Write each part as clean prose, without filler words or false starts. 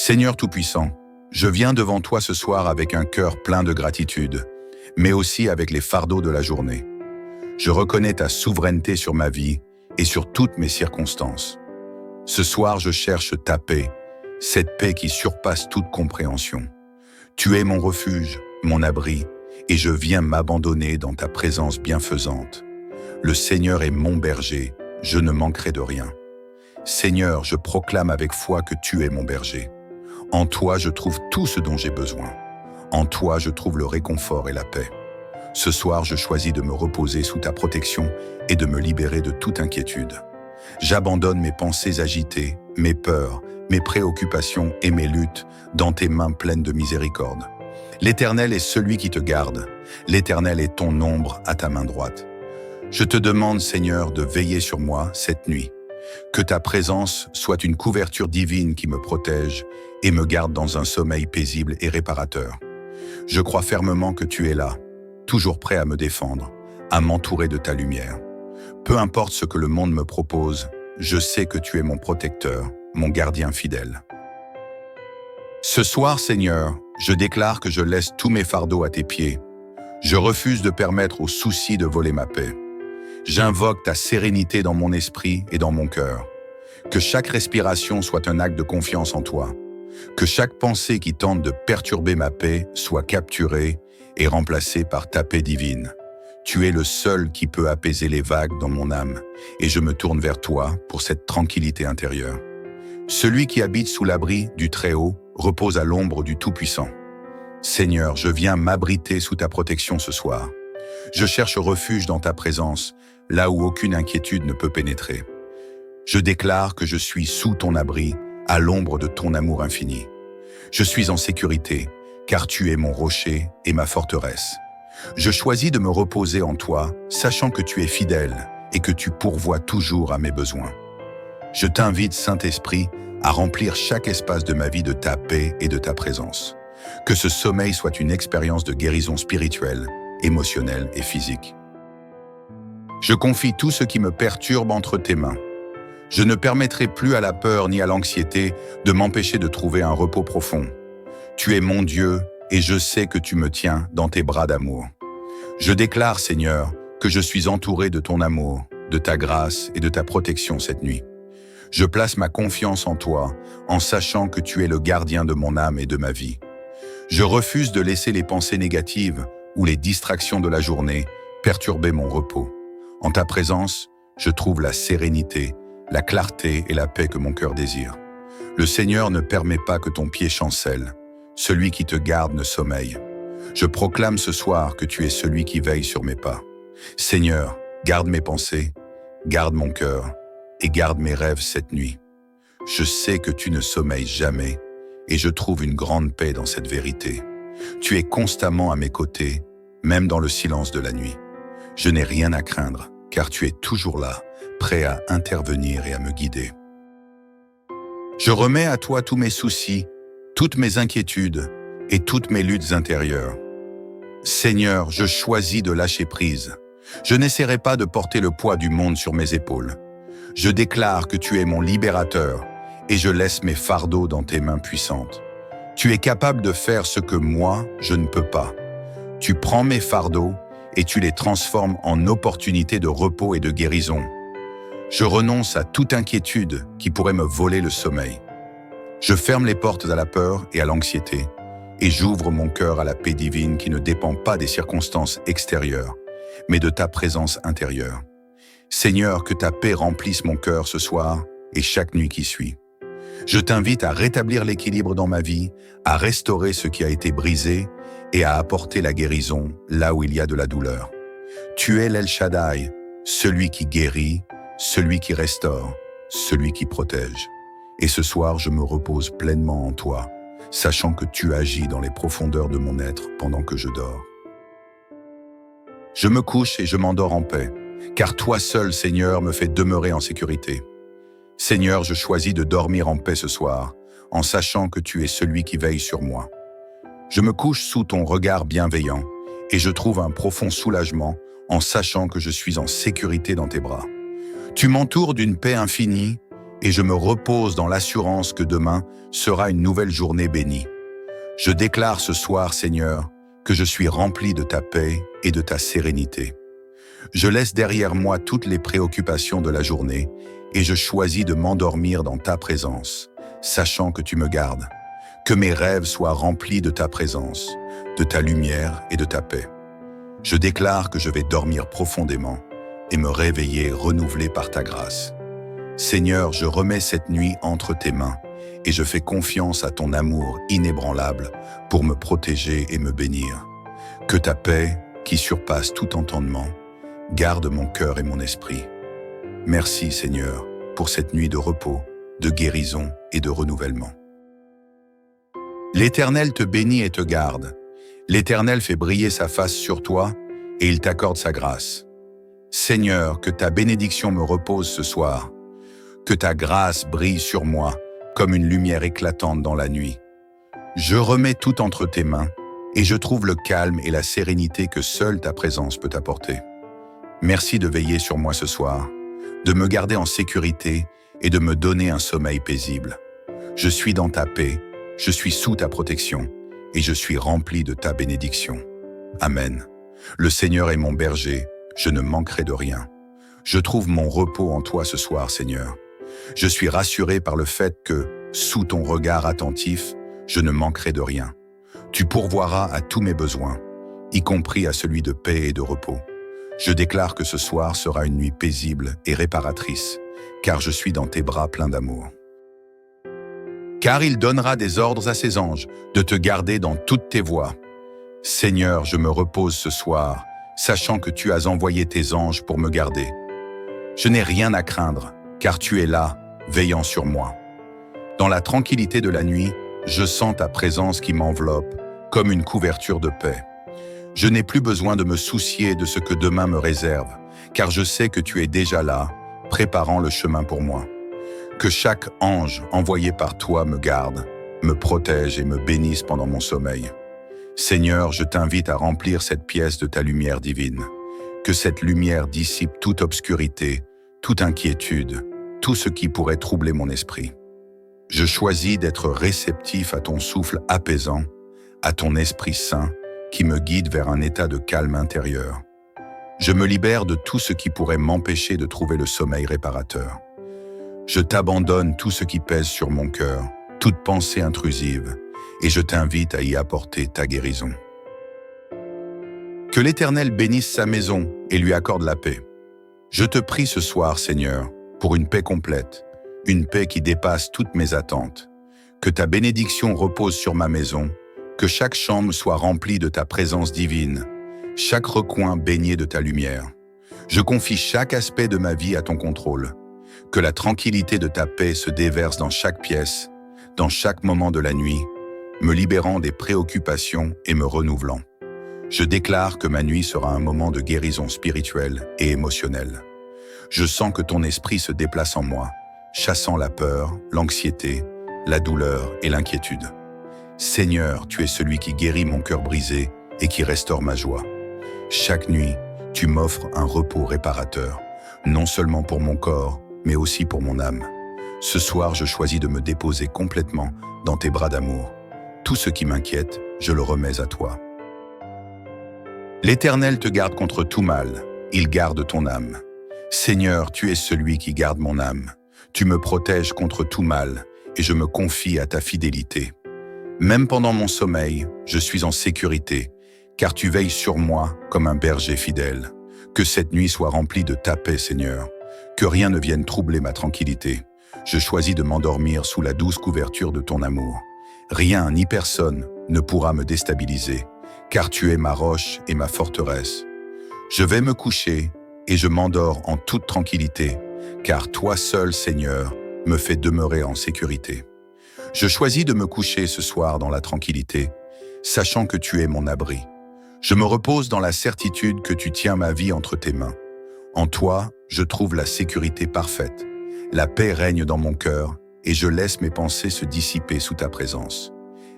Seigneur Tout-Puissant, je viens devant toi ce soir avec un cœur plein de gratitude, mais aussi avec les fardeaux de la journée. Je reconnais ta souveraineté sur ma vie et sur toutes mes circonstances. Ce soir, je cherche ta paix, cette paix qui surpasse toute compréhension. Tu es mon refuge, mon abri, et je viens m'abandonner dans ta présence bienfaisante. Le Seigneur est mon berger, je ne manquerai de rien. Seigneur, je proclame avec foi que tu es mon berger. En toi, je trouve tout ce dont j'ai besoin. En toi, je trouve le réconfort et la paix. Ce soir, je choisis de me reposer sous ta protection et de me libérer de toute inquiétude. J'abandonne mes pensées agitées, mes peurs, mes préoccupations et mes luttes dans tes mains pleines de miséricorde. L'Éternel est celui qui te garde. L'Éternel est ton ombre à ta main droite. Je te demande, Seigneur, de veiller sur moi cette nuit. Que ta présence soit une couverture divine qui me protège et me garde dans un sommeil paisible et réparateur. Je crois fermement que tu es là, toujours prêt à me défendre, à m'entourer de ta lumière. Peu importe ce que le monde me propose, je sais que tu es mon protecteur, mon gardien fidèle. Ce soir, Seigneur, je déclare que je laisse tous mes fardeaux à tes pieds. Je refuse de permettre aux soucis de voler ma paix. J'invoque ta sérénité dans mon esprit et dans mon cœur. Que chaque respiration soit un acte de confiance en toi. Que chaque pensée qui tente de perturber ma paix soit capturée et remplacée par ta paix divine. Tu es le seul qui peut apaiser les vagues dans mon âme, et je me tourne vers toi pour cette tranquillité intérieure. Celui qui habite sous l'abri du Très-Haut repose à l'ombre du Tout-Puissant. Seigneur, je viens m'abriter sous ta protection ce soir. Je cherche refuge dans ta présence, là où aucune inquiétude ne peut pénétrer. Je déclare que je suis sous ton abri, à l'ombre de ton amour infini. Je suis en sécurité, car tu es mon rocher et ma forteresse. Je choisis de me reposer en toi, sachant que tu es fidèle et que tu pourvois toujours à mes besoins. Je t'invite, Saint-Esprit, à remplir chaque espace de ma vie de ta paix et de ta présence. Que ce sommeil soit une expérience de guérison spirituelle, émotionnelle et physique. Je confie tout ce qui me perturbe entre tes mains. Je ne permettrai plus à la peur ni à l'anxiété de m'empêcher de trouver un repos profond. Tu es mon Dieu et je sais que tu me tiens dans tes bras d'amour. Je déclare, Seigneur, que je suis entouré de ton amour, de ta grâce et de ta protection cette nuit. Je place ma confiance en toi, en sachant que tu es le gardien de mon âme et de ma vie. Je refuse de laisser les pensées négatives ou les distractions de la journée perturber mon repos. En ta présence, je trouve la sérénité, la clarté et la paix que mon cœur désire. Le Seigneur ne permet pas que ton pied chancelle. Celui qui te garde ne sommeille. Je proclame ce soir que tu es celui qui veille sur mes pas. Seigneur, garde mes pensées, garde mon cœur et garde mes rêves cette nuit. Je sais que tu ne sommeilles jamais et je trouve une grande paix dans cette vérité. Tu es constamment à mes côtés, même dans le silence de la nuit. Je n'ai rien à craindre, car tu es toujours là, prêt à intervenir et à me guider. Je remets à toi tous mes soucis, toutes mes inquiétudes et toutes mes luttes intérieures. Seigneur, je choisis de lâcher prise. Je n'essaierai pas de porter le poids du monde sur mes épaules. Je déclare que tu es mon libérateur et je laisse mes fardeaux dans tes mains puissantes. Tu es capable de faire ce que moi, je ne peux pas. Tu prends mes fardeaux et tu les transformes en opportunités de repos et de guérison. Je renonce à toute inquiétude qui pourrait me voler le sommeil. Je ferme les portes à la peur et à l'anxiété et j'ouvre mon cœur à la paix divine qui ne dépend pas des circonstances extérieures, mais de ta présence intérieure. Seigneur, que ta paix remplisse mon cœur ce soir et chaque nuit qui suit. Je t'invite à rétablir l'équilibre dans ma vie, à restaurer ce qui a été brisé et à apporter la guérison là où il y a de la douleur. Tu es l'El Shaddai, celui qui guérit, celui qui restaure, celui qui protège. Et ce soir, je me repose pleinement en toi, sachant que tu agis dans les profondeurs de mon être pendant que je dors. Je me couche et je m'endors en paix, car toi seul, Seigneur, me fais demeurer en sécurité. Seigneur, je choisis de dormir en paix ce soir, en sachant que tu es celui qui veille sur moi. Je me couche sous ton regard bienveillant et je trouve un profond soulagement en sachant que je suis en sécurité dans tes bras. Tu m'entoures d'une paix infinie et je me repose dans l'assurance que demain sera une nouvelle journée bénie. Je déclare ce soir, Seigneur, que je suis rempli de ta paix et de ta sérénité. Je laisse derrière moi toutes les préoccupations de la journée et je choisis de m'endormir dans ta présence, sachant que tu me gardes. Que mes rêves soient remplis de ta présence, de ta lumière et de ta paix. Je déclare que je vais dormir profondément et me réveiller renouvelé par ta grâce. Seigneur, je remets cette nuit entre tes mains et je fais confiance à ton amour inébranlable pour me protéger et me bénir. Que ta paix, qui surpasse tout entendement, garde mon cœur et mon esprit. Merci, Seigneur, pour cette nuit de repos, de guérison et de renouvellement. L'Éternel te bénit et te garde. L'Éternel fait briller sa face sur toi et il t'accorde sa grâce. Seigneur, que ta bénédiction me repose ce soir. Que ta grâce brille sur moi comme une lumière éclatante dans la nuit. Je remets tout entre tes mains et je trouve le calme et la sérénité que seule ta présence peut apporter. Merci de veiller sur moi ce soir, de me garder en sécurité et de me donner un sommeil paisible. Je suis dans ta paix, je suis sous ta protection et je suis rempli de ta bénédiction. Amen. Le Seigneur est mon berger, je ne manquerai de rien. Je trouve mon repos en toi ce soir, Seigneur. Je suis rassuré par le fait que, sous ton regard attentif, je ne manquerai de rien. Tu pourvoiras à tous mes besoins, y compris à celui de paix et de repos. Je déclare que ce soir sera une nuit paisible et réparatrice, car je suis dans tes bras pleins d'amour. Car il donnera des ordres à ses anges de te garder dans toutes tes voies. Seigneur, je me repose ce soir, sachant que tu as envoyé tes anges pour me garder. Je n'ai rien à craindre, car tu es là, veillant sur moi. Dans la tranquillité de la nuit, je sens ta présence qui m'enveloppe, comme une couverture de paix. Je n'ai plus besoin de me soucier de ce que demain me réserve, car je sais que tu es déjà là, préparant le chemin pour moi. Que chaque ange envoyé par toi me garde, me protège et me bénisse pendant mon sommeil. Seigneur, je t'invite à remplir cette pièce de ta lumière divine. Que cette lumière dissipe toute obscurité, toute inquiétude, tout ce qui pourrait troubler mon esprit. Je choisis d'être réceptif à ton souffle apaisant, à ton Esprit Saint qui me guide vers un état de calme intérieur. Je me libère de tout ce qui pourrait m'empêcher de trouver le sommeil réparateur. Je t'abandonne tout ce qui pèse sur mon cœur, toute pensée intrusive, et je t'invite à y apporter ta guérison. Que l'Éternel bénisse sa maison et lui accorde la paix. Je te prie ce soir, Seigneur, pour une paix complète, une paix qui dépasse toutes mes attentes. Que ta bénédiction repose sur ma maison, que chaque chambre soit remplie de ta présence divine, chaque recoin baigné de ta lumière. Je confie chaque aspect de ma vie à ton contrôle. Que la tranquillité de ta paix se déverse dans chaque pièce, dans chaque moment de la nuit, me libérant des préoccupations et me renouvelant. Je déclare que ma nuit sera un moment de guérison spirituelle et émotionnelle. Je sens que ton esprit se déplace en moi, chassant la peur, l'anxiété, la douleur et l'inquiétude. Seigneur, tu es celui qui guérit mon cœur brisé et qui restaure ma joie. Chaque nuit, tu m'offres un repos réparateur, non seulement pour mon corps, mais aussi pour mon âme. Ce soir, je choisis de me déposer complètement dans tes bras d'amour. Tout ce qui m'inquiète, je le remets à toi. L'Éternel te garde contre tout mal, il garde ton âme. Seigneur, tu es celui qui garde mon âme. Tu me protèges contre tout mal et je me confie à ta fidélité. Même pendant mon sommeil, je suis en sécurité, car tu veilles sur moi comme un berger fidèle. Que cette nuit soit remplie de ta paix, Seigneur. Que rien ne vienne troubler ma tranquillité. Je choisis de m'endormir sous la douce couverture de ton amour. Rien ni personne ne pourra me déstabiliser, car tu es ma roche et ma forteresse. Je vais me coucher et je m'endors en toute tranquillité, car toi seul, Seigneur, me fais demeurer en sécurité. Je choisis de me coucher ce soir dans la tranquillité, sachant que tu es mon abri. Je me repose dans la certitude que tu tiens ma vie entre tes mains. En toi, je trouve la sécurité parfaite. La paix règne dans mon cœur et je laisse mes pensées se dissiper sous ta présence.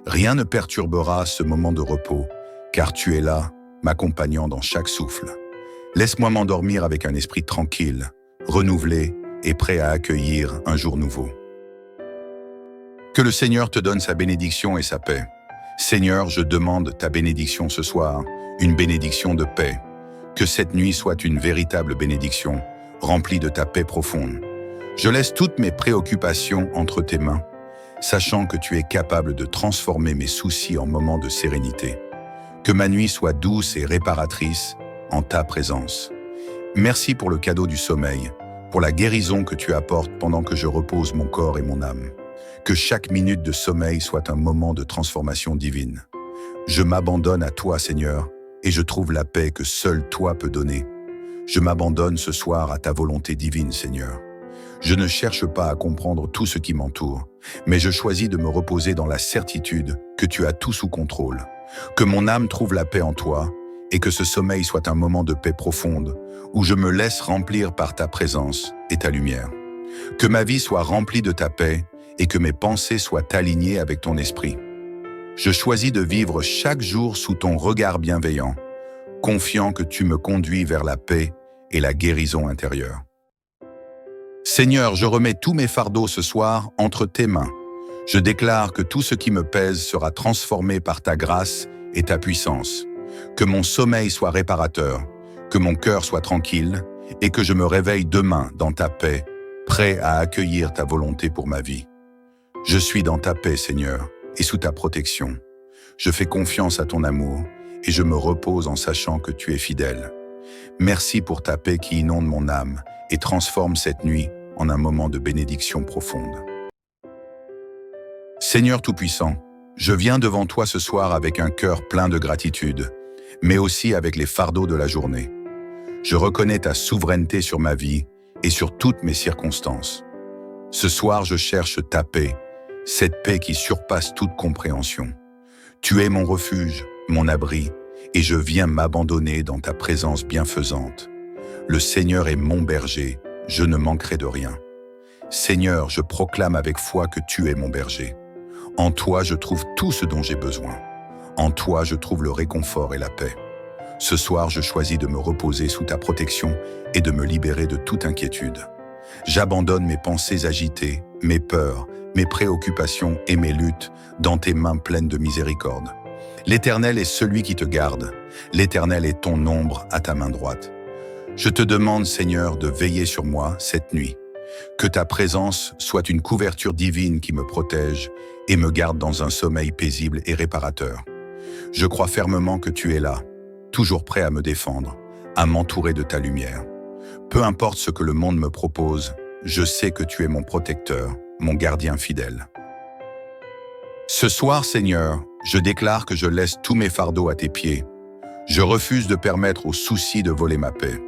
Rien ne perturbera ce moment de repos, car tu es là, m'accompagnant dans chaque souffle. Laisse-moi m'endormir avec un esprit tranquille, renouvelé et prêt à accueillir un jour nouveau. Que le Seigneur te donne sa bénédiction et sa paix. Seigneur, je demande ta bénédiction ce soir, une bénédiction de paix. Que cette nuit soit une véritable bénédiction, remplie de ta paix profonde. Je laisse toutes mes préoccupations entre tes mains, sachant que tu es capable de transformer mes soucis en moments de sérénité. Que ma nuit soit douce et réparatrice en ta présence. Merci pour le cadeau du sommeil, pour la guérison que tu apportes pendant que je repose mon corps et mon âme. Que chaque minute de sommeil soit un moment de transformation divine. Je m'abandonne à toi, Seigneur, et je trouve la paix que seul toi peux donner. Je m'abandonne ce soir à ta volonté divine, Seigneur. Je ne cherche pas à comprendre tout ce qui m'entoure, mais je choisis de me reposer dans la certitude que tu as tout sous contrôle. Que mon âme trouve la paix en toi, et que ce sommeil soit un moment de paix profonde, où je me laisse remplir par ta présence et ta lumière. Que ma vie soit remplie de ta paix, et que mes pensées soient alignées avec ton esprit. Je choisis de vivre chaque jour sous ton regard bienveillant, confiant que tu me conduis vers la paix et la guérison intérieure. Seigneur, je remets tous mes fardeaux ce soir entre tes mains. Je déclare que tout ce qui me pèse sera transformé par ta grâce et ta puissance. Que mon sommeil soit réparateur, que mon cœur soit tranquille et que je me réveille demain dans ta paix, prêt à accueillir ta volonté pour ma vie. Je suis dans ta paix, Seigneur, et sous ta protection. Je fais confiance à ton amour et je me repose en sachant que tu es fidèle. Merci pour ta paix qui inonde mon âme et transforme cette nuit en un moment de bénédiction profonde. Seigneur Tout-Puissant, je viens devant toi ce soir avec un cœur plein de gratitude, mais aussi avec les fardeaux de la journée. Je reconnais ta souveraineté sur ma vie et sur toutes mes circonstances. Ce soir, je cherche ta paix, cette paix qui surpasse toute compréhension. Tu es mon refuge, mon abri, et je viens m'abandonner dans ta présence bienfaisante. Le Seigneur est mon berger, je ne manquerai de rien. Seigneur, je proclame avec foi que tu es mon berger. En toi, je trouve tout ce dont j'ai besoin. En toi, je trouve le réconfort et la paix. Ce soir, je choisis de me reposer sous ta protection et de me libérer de toute inquiétude. J'abandonne mes pensées agitées, mes peurs, mes préoccupations et mes luttes dans tes mains pleines de miséricorde. L'Éternel est celui qui te garde. L'Éternel est ton ombre à ta main droite. Je te demande, Seigneur, de veiller sur moi cette nuit. Que ta présence soit une couverture divine qui me protège et me garde dans un sommeil paisible et réparateur. Je crois fermement que tu es là, toujours prêt à me défendre, à m'entourer de ta lumière. Peu importe ce que le monde me propose, je sais que tu es mon protecteur, mon gardien fidèle. Ce soir, Seigneur, je déclare que je laisse tous mes fardeaux à tes pieds. Je refuse de permettre aux soucis de voler ma paix.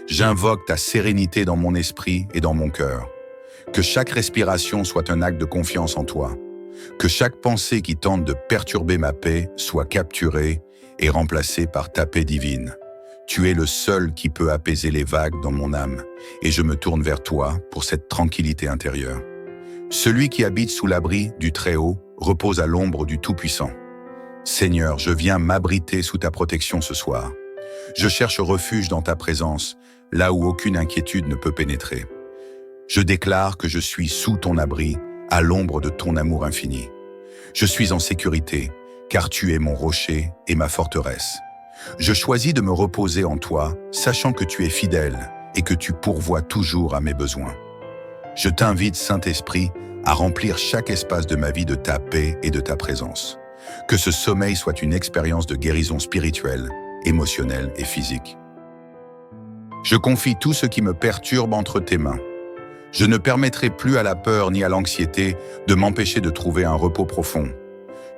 J'invoque ta sérénité dans mon esprit et dans mon cœur. Que chaque respiration soit un acte de confiance en toi. Que chaque pensée qui tente de perturber ma paix soit capturée et remplacée par ta paix divine. Tu es le seul qui peut apaiser les vagues dans mon âme, et je me tourne vers toi pour cette tranquillité intérieure. Celui qui habite sous l'abri du Très-Haut repose à l'ombre du Tout-Puissant. Seigneur, je viens m'abriter sous ta protection ce soir. Je cherche refuge dans ta présence, là où aucune inquiétude ne peut pénétrer. Je déclare que je suis sous ton abri, à l'ombre de ton amour infini. Je suis en sécurité, car tu es mon rocher et ma forteresse. Je choisis de me reposer en toi, sachant que tu es fidèle et que tu pourvois toujours à mes besoins. Je t'invite, Saint-Esprit, à remplir chaque espace de ma vie de ta paix et de ta présence. Que ce sommeil soit une expérience de guérison spirituelle, émotionnelle et physique. Je confie tout ce qui me perturbe entre tes mains. Je ne permettrai plus à la peur ni à l'anxiété de m'empêcher de trouver un repos profond.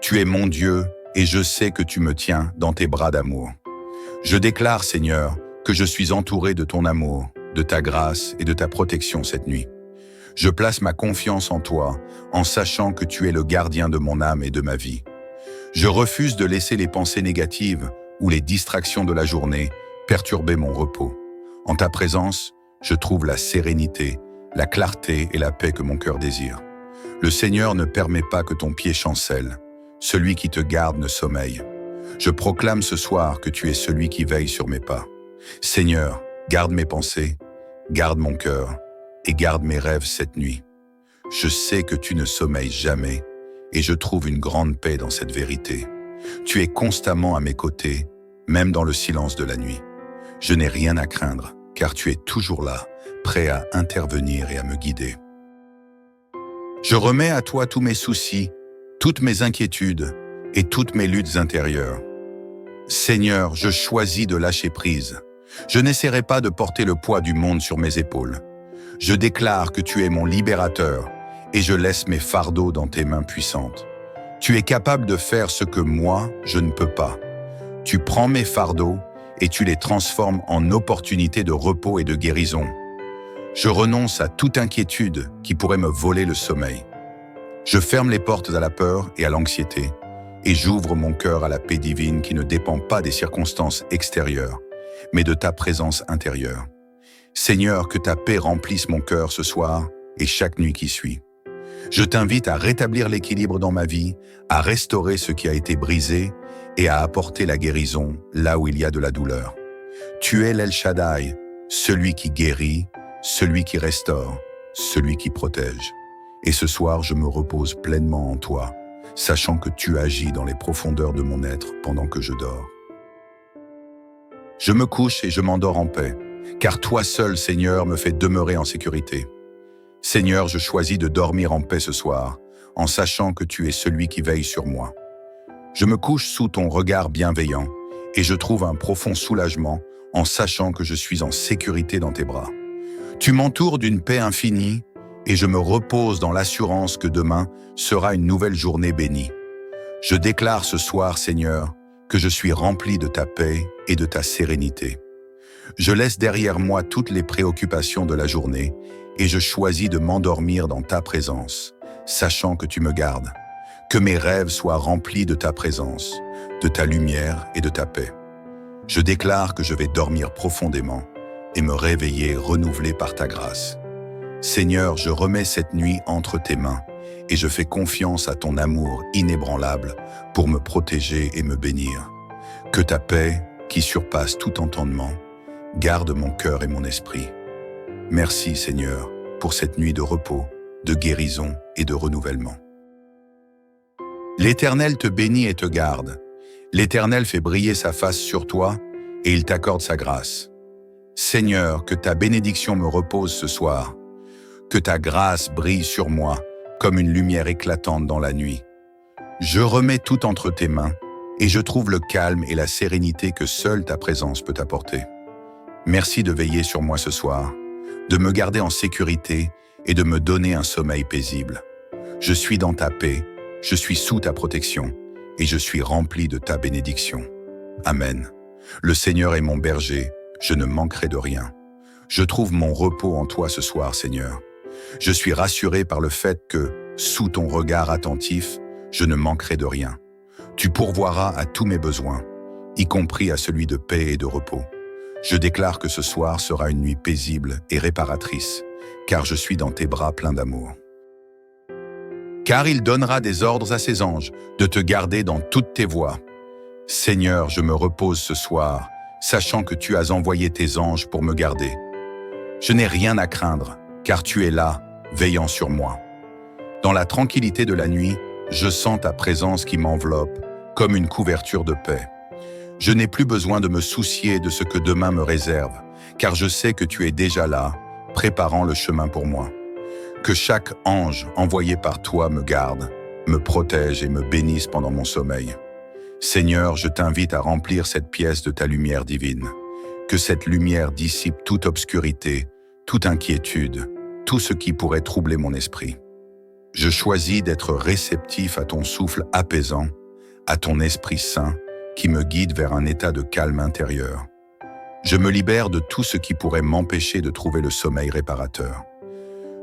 Tu es mon Dieu et je sais que tu me tiens dans tes bras d'amour. Je déclare, Seigneur, que je suis entouré de ton amour, de ta grâce et de ta protection cette nuit. Je place ma confiance en toi, en sachant que tu es le gardien de mon âme et de ma vie. Je refuse de laisser les pensées négatives ou les distractions de la journée perturber mon repos. En ta présence, je trouve la sérénité, la clarté et la paix que mon cœur désire. Le Seigneur ne permet pas que ton pied chancelle. Celui qui te garde ne sommeille. Je proclame ce soir que tu es celui qui veille sur mes pas. Seigneur, garde mes pensées, garde mon cœur, et garde mes rêves cette nuit. Je sais que tu ne sommeilles jamais et je trouve une grande paix dans cette vérité. Tu es constamment à mes côtés, même dans le silence de la nuit. Je n'ai rien à craindre, car tu es toujours là, prêt à intervenir et à me guider. Je remets à toi tous mes soucis, toutes mes inquiétudes et toutes mes luttes intérieures. Seigneur, je choisis de lâcher prise. Je n'essaierai pas de porter le poids du monde sur mes épaules. Je déclare que tu es mon libérateur et je laisse mes fardeaux dans tes mains puissantes. Tu es capable de faire ce que moi, je ne peux pas. Tu prends mes fardeaux et tu les transformes en opportunités de repos et de guérison. Je renonce à toute inquiétude qui pourrait me voler le sommeil. Je ferme les portes à la peur et à l'anxiété et j'ouvre mon cœur à la paix divine qui ne dépend pas des circonstances extérieures, mais de ta présence intérieure. Seigneur, que ta paix remplisse mon cœur ce soir et chaque nuit qui suit. Je t'invite à rétablir l'équilibre dans ma vie, à restaurer ce qui a été brisé et à apporter la guérison là où il y a de la douleur. Tu es l'El Shaddai, celui qui guérit, celui qui restaure, celui qui protège. Et ce soir, je me repose pleinement en toi, sachant que tu agis dans les profondeurs de mon être pendant que je dors. Je me couche et je m'endors en paix, car toi seul, Seigneur, me fais demeurer en sécurité. Seigneur, je choisis de dormir en paix ce soir, en sachant que tu es celui qui veille sur moi. Je me couche sous ton regard bienveillant et je trouve un profond soulagement en sachant que je suis en sécurité dans tes bras. Tu m'entoures d'une paix infinie et je me repose dans l'assurance que demain sera une nouvelle journée bénie. Je déclare ce soir, Seigneur, que je suis rempli de ta paix et de ta sérénité. Je laisse derrière moi toutes les préoccupations de la journée et je choisis de m'endormir dans ta présence, sachant que tu me gardes. Que mes rêves soient remplis de ta présence, de ta lumière et de ta paix. Je déclare que je vais dormir profondément et me réveiller renouvelé par ta grâce. Seigneur, je remets cette nuit entre tes mains et je fais confiance à ton amour inébranlable pour me protéger et me bénir. Que ta paix, qui surpasse tout entendement, garde mon cœur et mon esprit. Merci, Seigneur, pour cette nuit de repos, de guérison et de renouvellement. L'Éternel te bénit et te garde. L'Éternel fait briller sa face sur toi et il t'accorde sa grâce. Seigneur, que ta bénédiction me repose ce soir. Que ta grâce brille sur moi comme une lumière éclatante dans la nuit. Je remets tout entre tes mains et je trouve le calme et la sérénité que seule ta présence peut apporter. Merci de veiller sur moi ce soir, de me garder en sécurité et de me donner un sommeil paisible. Je suis dans ta paix, je suis sous ta protection et je suis rempli de ta bénédiction. Amen. Le Seigneur est mon berger, je ne manquerai de rien. Je trouve mon repos en toi ce soir, Seigneur. Je suis rassuré par le fait que, sous ton regard attentif, je ne manquerai de rien. Tu pourvoiras à tous mes besoins, y compris à celui de paix et de repos. Je déclare que ce soir sera une nuit paisible et réparatrice, car je suis dans tes bras pleins d'amour. Car il donnera des ordres à ses anges de te garder dans toutes tes voies. Seigneur, je me repose ce soir, sachant que tu as envoyé tes anges pour me garder. Je n'ai rien à craindre, car tu es là, veillant sur moi. Dans la tranquillité de la nuit, je sens ta présence qui m'enveloppe comme une couverture de paix. Je n'ai plus besoin de me soucier de ce que demain me réserve, car je sais que tu es déjà là, préparant le chemin pour moi. Que chaque ange envoyé par toi me garde, me protège et me bénisse pendant mon sommeil. Seigneur, je t'invite à remplir cette pièce de ta lumière divine. Que cette lumière dissipe toute obscurité, toute inquiétude, tout ce qui pourrait troubler mon esprit. Je choisis d'être réceptif à ton souffle apaisant, à ton Esprit Saint, qui me guide vers un état de calme intérieur. Je me libère de tout ce qui pourrait m'empêcher de trouver le sommeil réparateur.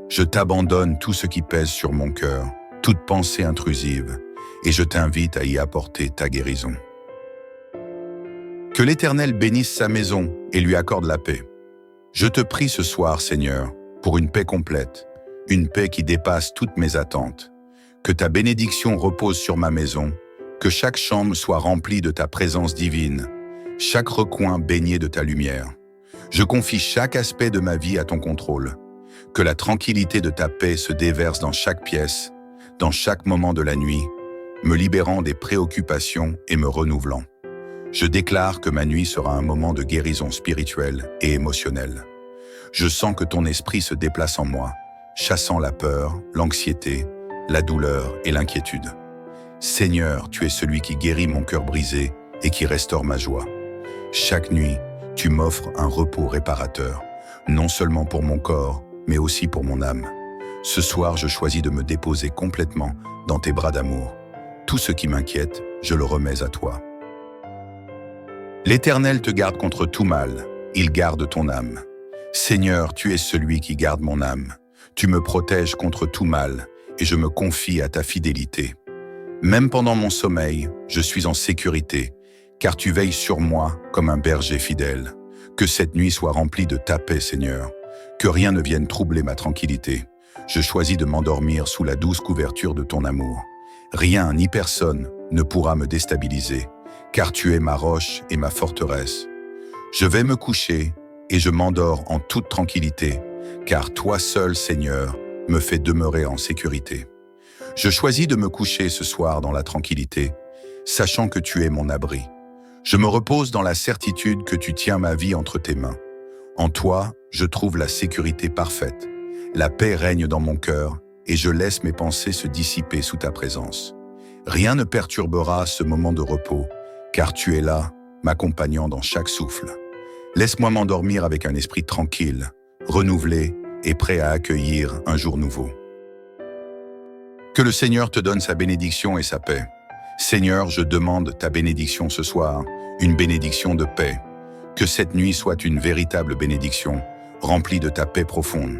Je t'abandonne tout ce qui pèse sur mon cœur, toute pensée intrusive, et je t'invite à y apporter ta guérison. Que l'Éternel bénisse sa maison et lui accorde la paix. Je te prie ce soir, Seigneur, pour une paix complète, une paix qui dépasse toutes mes attentes. Que ta bénédiction repose sur ma maison, que chaque chambre soit remplie de ta présence divine, chaque recoin baigné de ta lumière. Je confie chaque aspect de ma vie à ton contrôle. Que la tranquillité de ta paix se déverse dans chaque pièce, dans chaque moment de la nuit, me libérant des préoccupations et me renouvelant. Je déclare que ma nuit sera un moment de guérison spirituelle et émotionnelle. Je sens que ton esprit se déplace en moi, chassant la peur, l'anxiété, la douleur et l'inquiétude. Seigneur, tu es celui qui guérit mon cœur brisé et qui restaure ma joie. Chaque nuit, tu m'offres un repos réparateur, non seulement pour mon corps, mais aussi pour mon âme. Ce soir, je choisis de me déposer complètement dans tes bras d'amour. Tout ce qui m'inquiète, je le remets à toi. L'Éternel te garde contre tout mal, il garde ton âme. Seigneur, tu es celui qui garde mon âme. Tu me protèges contre tout mal et je me confie à ta fidélité. Même pendant mon sommeil, je suis en sécurité, car tu veilles sur moi comme un berger fidèle. Que cette nuit soit remplie de ta paix, Seigneur. Que rien ne vienne troubler ma tranquillité. Je choisis de m'endormir sous la douce couverture de ton amour. Rien ni personne ne pourra me déstabiliser, car tu es ma roche et ma forteresse. Je vais me coucher et je m'endors en toute tranquillité, car toi seul, Seigneur, me fais demeurer en sécurité. Je choisis de me coucher ce soir dans la tranquillité, sachant que tu es mon abri. Je me repose dans la certitude que tu tiens ma vie entre tes mains. En toi, je trouve la sécurité parfaite. La paix règne dans mon cœur et je laisse mes pensées se dissiper sous ta présence. Rien ne perturbera ce moment de repos, car tu es là, m'accompagnant dans chaque souffle. Laisse-moi m'endormir avec un esprit tranquille, renouvelé et prêt à accueillir un jour nouveau. Que le Seigneur te donne sa bénédiction et sa paix. Seigneur, je demande ta bénédiction ce soir, une bénédiction de paix. Que cette nuit soit une véritable bénédiction, remplie de ta paix profonde.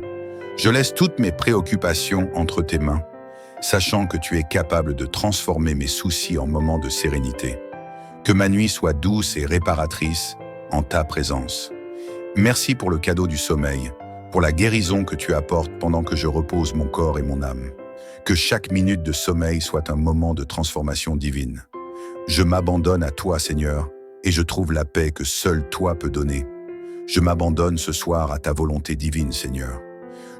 Je laisse toutes mes préoccupations entre tes mains, sachant que tu es capable de transformer mes soucis en moments de sérénité. Que ma nuit soit douce et réparatrice en ta présence. Merci pour le cadeau du sommeil, pour la guérison que tu apportes pendant que je repose mon corps et mon âme. Que chaque minute de sommeil soit un moment de transformation divine. Je m'abandonne à toi, Seigneur, et je trouve la paix que seul toi peux donner. Je m'abandonne ce soir à ta volonté divine, Seigneur.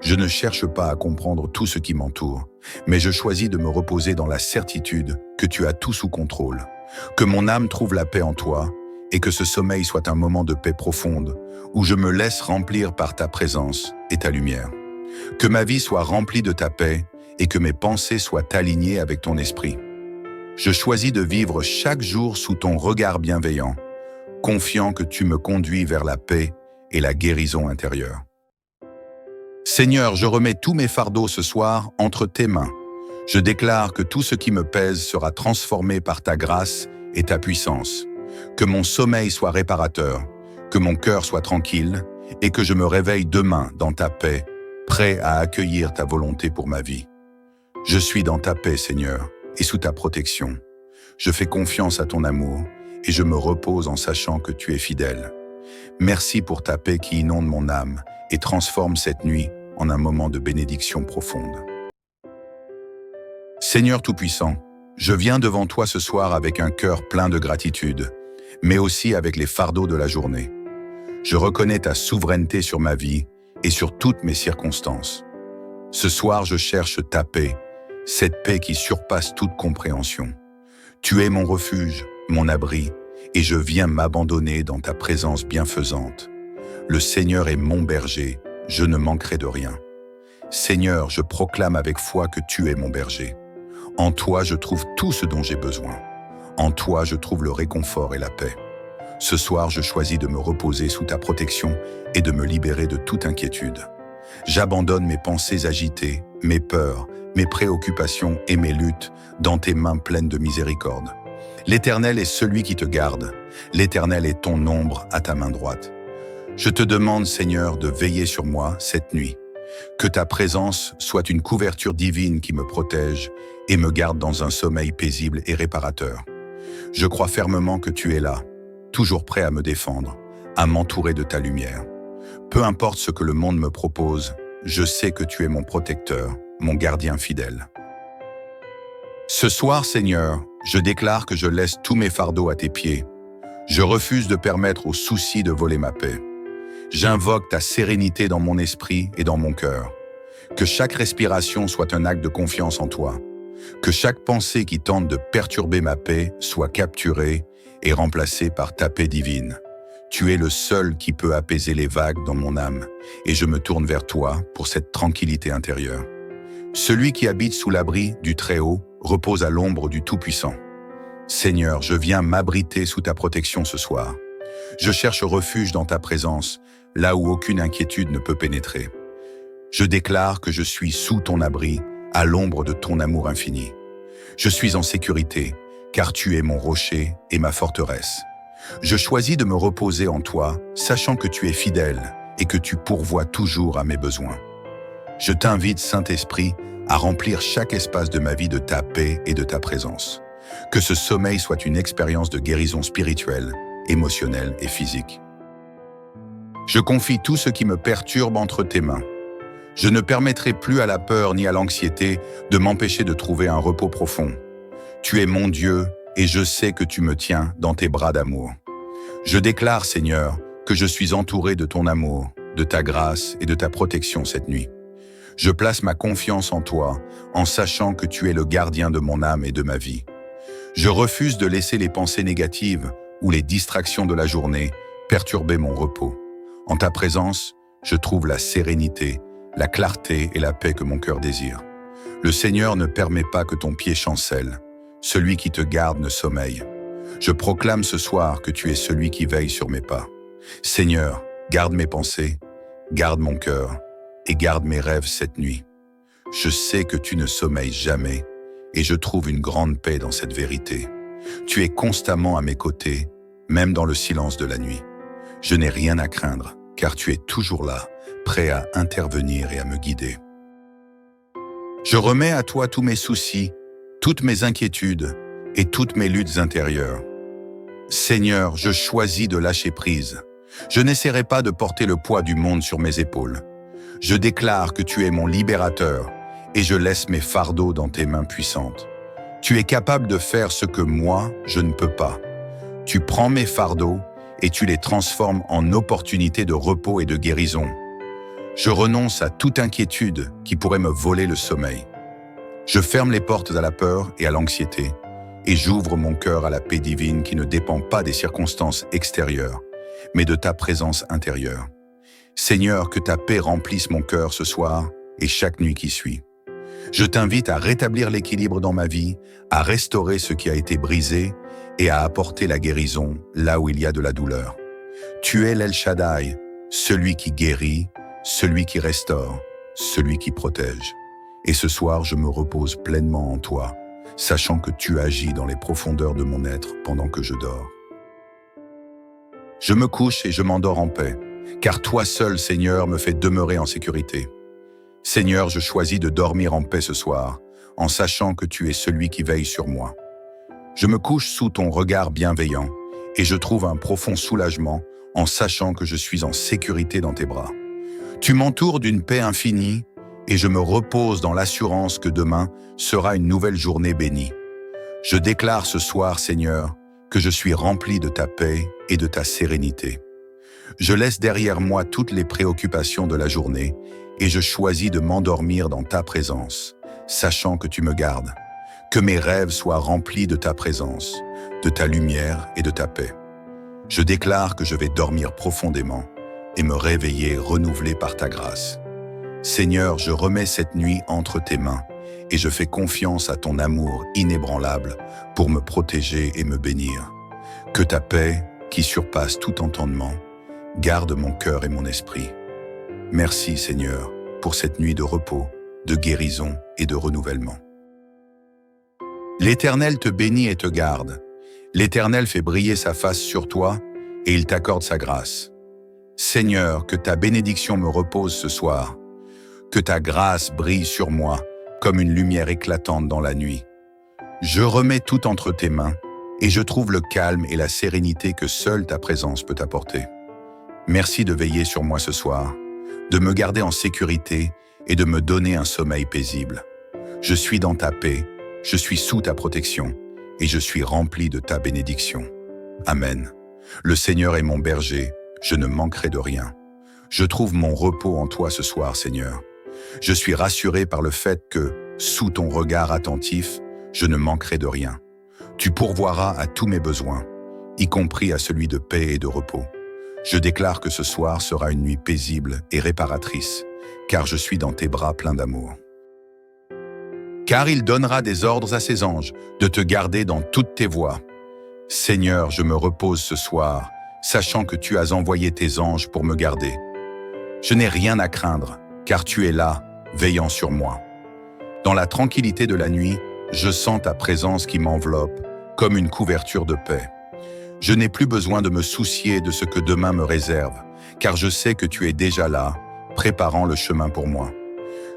Je ne cherche pas à comprendre tout ce qui m'entoure, mais je choisis de me reposer dans la certitude que tu as tout sous contrôle. Que mon âme trouve la paix en toi, et que ce sommeil soit un moment de paix profonde, où je me laisse remplir par ta présence et ta lumière. Que ma vie soit remplie de ta paix, et que mes pensées soient alignées avec ton esprit. Je choisis de vivre chaque jour sous ton regard bienveillant, confiant que tu me conduis vers la paix et la guérison intérieure. Seigneur, je remets tous mes fardeaux ce soir entre tes mains. Je déclare que tout ce qui me pèse sera transformé par ta grâce et ta puissance. Que mon sommeil soit réparateur, que mon cœur soit tranquille et que je me réveille demain dans ta paix, prêt à accueillir ta volonté pour ma vie. Je suis dans ta paix, Seigneur, et sous ta protection. Je fais confiance à ton amour et je me repose en sachant que tu es fidèle. Merci pour ta paix qui inonde mon âme et transforme cette nuit en un moment de bénédiction profonde. Seigneur Tout-Puissant, je viens devant toi ce soir avec un cœur plein de gratitude, mais aussi avec les fardeaux de la journée. Je reconnais ta souveraineté sur ma vie et sur toutes mes circonstances. Ce soir, je cherche ta paix, cette paix qui surpasse toute compréhension. Tu es mon refuge, mon abri, et je viens m'abandonner dans ta présence bienfaisante. Le Seigneur est mon berger, je ne manquerai de rien. Seigneur, je proclame avec foi que tu es mon berger. En toi, je trouve tout ce dont j'ai besoin. En toi, je trouve le réconfort et la paix. Ce soir, je choisis de me reposer sous ta protection et de me libérer de toute inquiétude. J'abandonne mes pensées agitées, mes peurs, mes préoccupations et mes luttes dans tes mains pleines de miséricorde. L'Éternel est celui qui te garde. L'Éternel est ton ombre à ta main droite. Je te demande, Seigneur, de veiller sur moi cette nuit. Que ta présence soit une couverture divine qui me protège et me garde dans un sommeil paisible et réparateur. Je crois fermement que tu es là, toujours prêt à me défendre, à m'entourer de ta lumière. Peu importe ce que le monde me propose, je sais que tu es mon protecteur, mon gardien fidèle. Ce soir, Seigneur, je déclare que je laisse tous mes fardeaux à tes pieds. Je refuse de permettre aux soucis de voler ma paix. J'invoque ta sérénité dans mon esprit et dans mon cœur. Que chaque respiration soit un acte de confiance en toi. Que chaque pensée qui tente de perturber ma paix soit capturée et remplacée par ta paix divine. Tu es le seul qui peut apaiser les vagues dans mon âme, et je me tourne vers toi pour cette tranquillité intérieure. Celui qui habite sous l'abri du Très-Haut repose à l'ombre du Tout-Puissant. Seigneur, je viens m'abriter sous ta protection ce soir. Je cherche refuge dans ta présence, là où aucune inquiétude ne peut pénétrer. Je déclare que je suis sous ton abri, à l'ombre de ton amour infini. Je suis en sécurité, car tu es mon rocher et ma forteresse. Je choisis de me reposer en toi, sachant que tu es fidèle et que tu pourvois toujours à mes besoins. Je t'invite, Saint-Esprit, à remplir chaque espace de ma vie de ta paix et de ta présence. Que ce sommeil soit une expérience de guérison spirituelle, émotionnelle et physique. Je confie tout ce qui me perturbe entre tes mains. Je ne permettrai plus à la peur ni à l'anxiété de m'empêcher de trouver un repos profond. Tu es mon Dieu et je sais que tu me tiens dans tes bras d'amour. Je déclare, Seigneur, que je suis entouré de ton amour, de ta grâce et de ta protection cette nuit. Je place ma confiance en toi, en sachant que tu es le gardien de mon âme et de ma vie. Je refuse de laisser les pensées négatives ou les distractions de la journée perturber mon repos. En ta présence, je trouve la sérénité, la clarté et la paix que mon cœur désire. Le Seigneur ne permet pas que ton pied chancelle. Celui qui te garde ne sommeille. Je proclame ce soir que tu es celui qui veille sur mes pas. Seigneur, garde mes pensées, garde mon cœur et garde mes rêves cette nuit. Je sais que tu ne sommeilles jamais et je trouve une grande paix dans cette vérité. Tu es constamment à mes côtés, même dans le silence de la nuit. Je n'ai rien à craindre, car tu es toujours là, prêt à intervenir et à me guider. Je remets à toi tous mes soucis, toutes mes inquiétudes et toutes mes luttes intérieures. Seigneur, je choisis de lâcher prise. Je n'essaierai pas de porter le poids du monde sur mes épaules. Je déclare que tu es mon libérateur et je laisse mes fardeaux dans tes mains puissantes. Tu es capable de faire ce que moi, je ne peux pas. Tu prends mes fardeaux et tu les transformes en opportunités de repos et de guérison. Je renonce à toute inquiétude qui pourrait me voler le sommeil. Je ferme les portes à la peur et à l'anxiété, et j'ouvre mon cœur à la paix divine qui ne dépend pas des circonstances extérieures, mais de ta présence intérieure. Seigneur, que ta paix remplisse mon cœur ce soir et chaque nuit qui suit. Je t'invite à rétablir l'équilibre dans ma vie, à restaurer ce qui a été brisé et à apporter la guérison là où il y a de la douleur. Tu es l'El Shaddai, celui qui guérit, celui qui restaure, celui qui protège. Et ce soir, je me repose pleinement en toi, sachant que tu agis dans les profondeurs de mon être pendant que je dors. Je me couche et je m'endors en paix, car toi seul, Seigneur, me fais demeurer en sécurité. Seigneur, je choisis de dormir en paix ce soir, en sachant que tu es celui qui veille sur moi. Je me couche sous ton regard bienveillant, et je trouve un profond soulagement en sachant que je suis en sécurité dans tes bras. Tu m'entoures d'une paix infinie, et je me repose dans l'assurance que demain sera une nouvelle journée bénie. Je déclare ce soir, Seigneur, que je suis rempli de ta paix et de ta sérénité. Je laisse derrière moi toutes les préoccupations de la journée et je choisis de m'endormir dans ta présence, sachant que tu me gardes. Que mes rêves soient remplis de ta présence, de ta lumière et de ta paix. Je déclare que je vais dormir profondément et me réveiller renouvelé par ta grâce. Seigneur, je remets cette nuit entre tes mains et je fais confiance à ton amour inébranlable pour me protéger et me bénir. Que ta paix, qui surpasse tout entendement, garde mon cœur et mon esprit. Merci, Seigneur, pour cette nuit de repos, de guérison et de renouvellement. L'Éternel te bénit et te garde. L'Éternel fait briller sa face sur toi et il t'accorde sa grâce. Seigneur, que ta bénédiction me repose ce soir. Que ta grâce brille sur moi comme une lumière éclatante dans la nuit. Je remets tout entre tes mains et je trouve le calme et la sérénité que seule ta présence peut apporter. Merci de veiller sur moi ce soir, de me garder en sécurité et de me donner un sommeil paisible. Je suis dans ta paix, je suis sous ta protection et je suis rempli de ta bénédiction. Amen. Le Seigneur est mon berger, je ne manquerai de rien. Je trouve mon repos en toi ce soir, Seigneur. Je suis rassuré par le fait que, sous ton regard attentif, je ne manquerai de rien. Tu pourvoiras à tous mes besoins, y compris à celui de paix et de repos. Je déclare que ce soir sera une nuit paisible et réparatrice, car je suis dans tes bras pleins d'amour. Car il donnera des ordres à ses anges de te garder dans toutes tes voies. Seigneur, je me repose ce soir, sachant que tu as envoyé tes anges pour me garder. Je n'ai rien à craindre, car tu es là, veillant sur moi. Dans la tranquillité de la nuit, je sens ta présence qui m'enveloppe, comme une couverture de paix. Je n'ai plus besoin de me soucier de ce que demain me réserve, car je sais que tu es déjà là, préparant le chemin pour moi.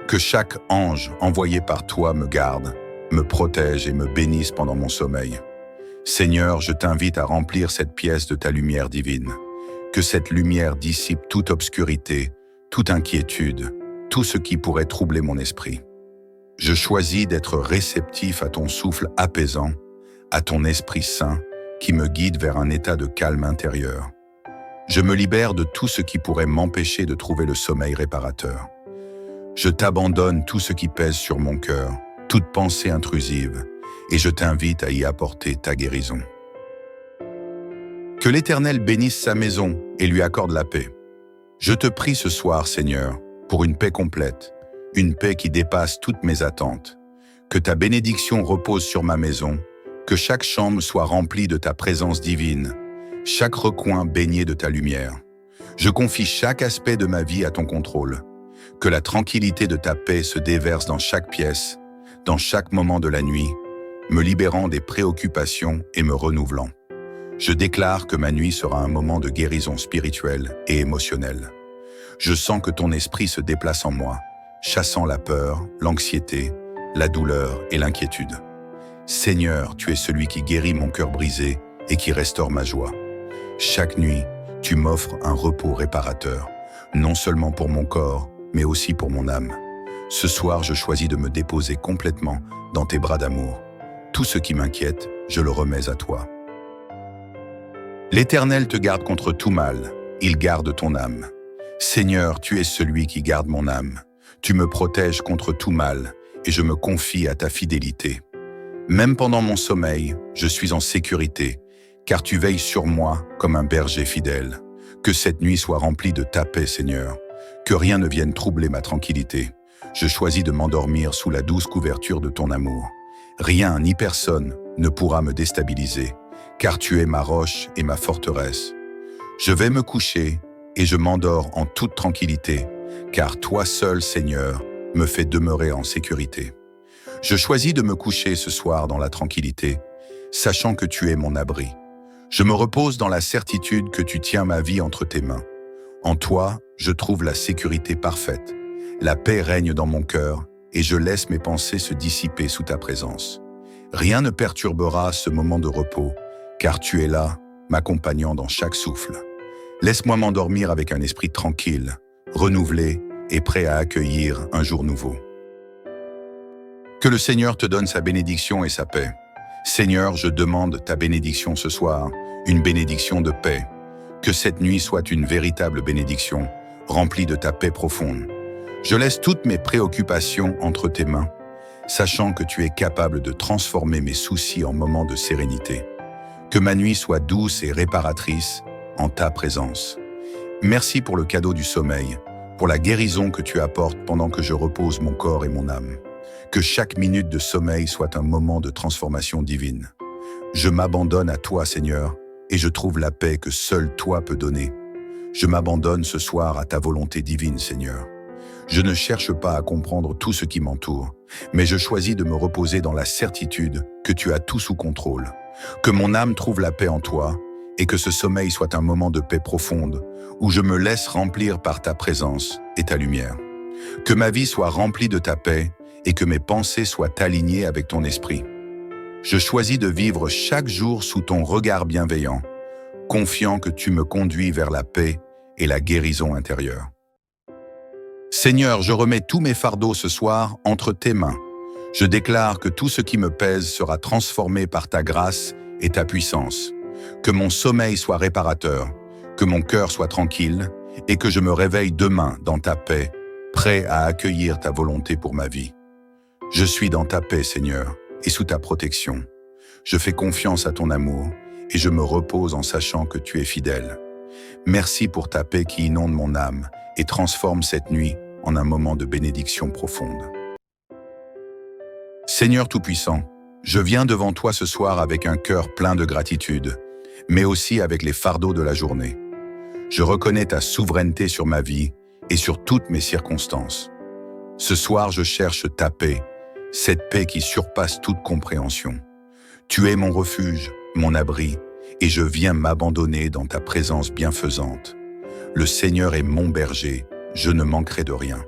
Que chaque ange envoyé par toi me garde, me protège et me bénisse pendant mon sommeil. Seigneur, je t'invite à remplir cette pièce de ta lumière divine. Que cette lumière dissipe toute obscurité, toute inquiétude, tout ce qui pourrait troubler mon esprit. Je choisis d'être réceptif à ton souffle apaisant, à ton Esprit Saint, qui me guide vers un état de calme intérieur. Je me libère de tout ce qui pourrait m'empêcher de trouver le sommeil réparateur. Je t'abandonne tout ce qui pèse sur mon cœur, toute pensée intrusive, et je t'invite à y apporter ta guérison. Que l'Éternel bénisse sa maison et lui accorde la paix. Je te prie ce soir, Seigneur, pour une paix complète, une paix qui dépasse toutes mes attentes. Que ta bénédiction repose sur ma maison, que chaque chambre soit remplie de ta présence divine, chaque recoin baigné de ta lumière. Je confie chaque aspect de ma vie à ton contrôle. Que la tranquillité de ta paix se déverse dans chaque pièce, dans chaque moment de la nuit, me libérant des préoccupations et me renouvelant. Je déclare que ma nuit sera un moment de guérison spirituelle et émotionnelle. Je sens que ton esprit se déplace en moi, chassant la peur, l'anxiété, la douleur et l'inquiétude. Seigneur, tu es celui qui guérit mon cœur brisé et qui restaure ma joie. Chaque nuit, tu m'offres un repos réparateur, non seulement pour mon corps, mais aussi pour mon âme. Ce soir, je choisis de me déposer complètement dans tes bras d'amour. Tout ce qui m'inquiète, je le remets à toi. L'Éternel te garde contre tout mal, il garde ton âme. Seigneur, tu es celui qui garde mon âme. Tu me protèges contre tout mal, et je me confie à ta fidélité. Même pendant mon sommeil, je suis en sécurité, car tu veilles sur moi comme un berger fidèle. Que cette nuit soit remplie de ta paix, Seigneur. Que rien ne vienne troubler ma tranquillité. Je choisis de m'endormir sous la douce couverture de ton amour. Rien ni personne ne pourra me déstabiliser, car tu es ma roche et ma forteresse. Je vais me coucher et je m'endors en toute tranquillité, car toi seul, Seigneur, me fais demeurer en sécurité. Je choisis de me coucher ce soir dans la tranquillité, sachant que tu es mon abri. Je me repose dans la certitude que tu tiens ma vie entre tes mains. En toi, je trouve la sécurité parfaite. La paix règne dans mon cœur et je laisse mes pensées se dissiper sous ta présence. Rien ne perturbera ce moment de repos, car tu es là, m'accompagnant dans chaque souffle. Laisse-moi m'endormir avec un esprit tranquille, renouvelé et prêt à accueillir un jour nouveau. Que le Seigneur te donne sa bénédiction et sa paix. Seigneur, je demande ta bénédiction ce soir, une bénédiction de paix. Que cette nuit soit une véritable bénédiction, remplie de ta paix profonde. Je laisse toutes mes préoccupations entre tes mains, sachant que tu es capable de transformer mes soucis en moments de sérénité. Que ma nuit soit douce et réparatrice en ta présence. Merci pour le cadeau du sommeil, pour la guérison que tu apportes pendant que je repose mon corps et mon âme. Que chaque minute de sommeil soit un moment de transformation divine. Je m'abandonne à toi, Seigneur, et je trouve la paix que seul toi peux donner. Je m'abandonne ce soir à ta volonté divine, Seigneur. Je ne cherche pas à comprendre tout ce qui m'entoure, mais je choisis de me reposer dans la certitude que tu as tout sous contrôle. Que mon âme trouve la paix en toi, et que ce sommeil soit un moment de paix profonde, où je me laisse remplir par ta présence et ta lumière. Que ma vie soit remplie de ta paix, et que mes pensées soient alignées avec ton esprit. Je choisis de vivre chaque jour sous ton regard bienveillant, confiant que tu me conduis vers la paix et la guérison intérieure. Seigneur, je remets tous mes fardeaux ce soir entre tes mains. Je déclare que tout ce qui me pèse sera transformé par ta grâce et ta puissance. Que mon sommeil soit réparateur, que mon cœur soit tranquille et que je me réveille demain dans ta paix, prêt à accueillir ta volonté pour ma vie. Je suis dans ta paix, Seigneur, et sous ta protection. Je fais confiance à ton amour et je me repose en sachant que tu es fidèle. Merci pour ta paix qui inonde mon âme et transforme cette nuit en un moment de bénédiction profonde. Seigneur Tout-Puissant, je viens devant toi ce soir avec un cœur plein de gratitude, mais aussi avec les fardeaux de la journée. Je reconnais ta souveraineté sur ma vie et sur toutes mes circonstances. Ce soir, je cherche ta paix, cette paix qui surpasse toute compréhension. Tu es mon refuge, mon abri, et je viens m'abandonner dans ta présence bienfaisante. Le Seigneur est mon berger, je ne manquerai de rien.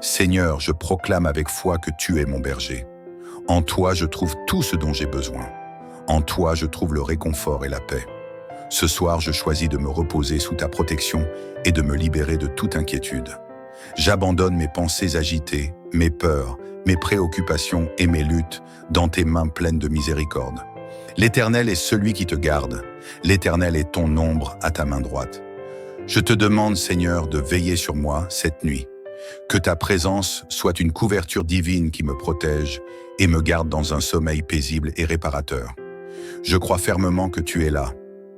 Seigneur, je proclame avec foi que tu es mon berger. En toi, je trouve tout ce dont j'ai besoin. En toi, je trouve le réconfort et la paix. Ce soir, je choisis de me reposer sous ta protection et de me libérer de toute inquiétude. J'abandonne mes pensées agitées, mes peurs, mes préoccupations et mes luttes dans tes mains pleines de miséricorde. L'Éternel est celui qui te garde. L'Éternel est ton ombre à ta main droite. Je te demande, Seigneur, de veiller sur moi cette nuit. Que ta présence soit une couverture divine qui me protège et me garde dans un sommeil paisible et réparateur. Je crois fermement que tu es là,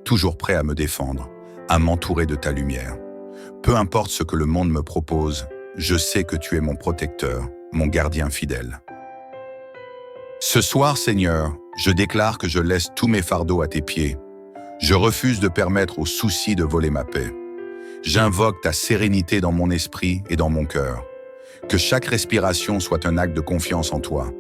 toujours prêt à me défendre, à m'entourer de ta lumière. Peu importe ce que le monde me propose, je sais que tu es mon protecteur, mon gardien fidèle. Ce soir, Seigneur, je déclare que je laisse tous mes fardeaux à tes pieds. Je refuse de permettre aux soucis de voler ma paix. J'invoque ta sérénité dans mon esprit et dans mon cœur. Que chaque respiration soit un acte de confiance en toi.